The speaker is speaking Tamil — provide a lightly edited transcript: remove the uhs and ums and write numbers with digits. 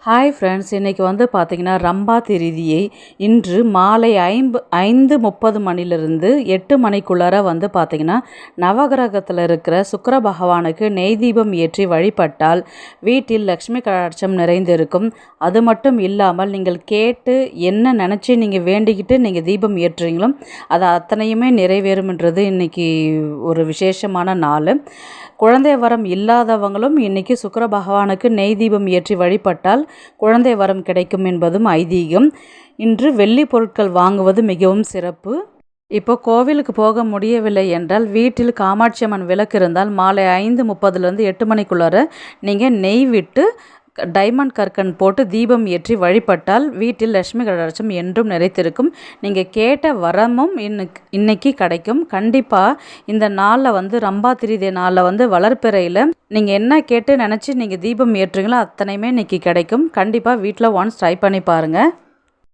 ஹாய் ஃப்ரெண்ட்ஸ், இன்றைக்கி பார்த்திங்கன்னா ரம்பா திருதியை இன்று மாலை 5:30 மணிலிருந்து 8 மணிக்குள்ளார பார்த்திங்கன்னா நவகிரகத்தில் இருக்கிற சுக்கிர பகவானுக்கு நெய் தீபம் ஏற்றி வழிபட்டால் வீட்டில் லக்ஷ்மி கடாட்சம் நிறைந்திருக்கும். அது மட்டும் இல்லாமல் நீங்கள் கேட்டு என்ன நினச்சி நீங்கள் வேண்டிக்கிட்டு நீங்கள் தீபம் ஏற்றுறீங்களோ அது அத்தனையுமே நிறைவேறும்ன்றது இன்றைக்கி ஒரு விசேஷமான நாள். குழந்தை வரம் இல்லாதவங்களும் இன்றைக்கி சுக்கிர பகவானுக்கு நெய் தீபம் ஏற்றி வழிபட்டால் குழந்தை வரம் கிடைக்கும் என்பதும் ஐதீகம். இன்று வெள்ளி பொருட்கள் வாங்குவது மிகவும் சிறப்பு. இப்போ கோவிலுக்கு போக முடியவில்லை என்றால் வீட்டில் காமாட்சி அம்மன் விளக்கு இருந்தால் மாலை 5:30 8 மணிக்குள்ளார நீங்கள் நெய் விட்டு டைமண்ட் கற்கன் போட்டு தீபம் ஏற்றி வழிபட்டால் வீட்டில் லட்சுமி கடாட்சம் என்றும் நிறைத்திருக்கும். நீங்கள் கேட்ட வரமும் இன்னைக்கு கிடைக்கும். கண்டிப்பாக இந்த நாளில் ரம்பா திரிதை நாளில் வளர்ப்பிறையில் நீங்கள் என்ன கேட்டு நினச்சி நீங்கள் தீபம் ஏற்றுங்களோ அத்தனையுமே இன்றைக்கி கிடைக்கும். கண்டிப்பாக வீட்டில் ஒன்ஸ் ட்ரை பண்ணி பாருங்கள்.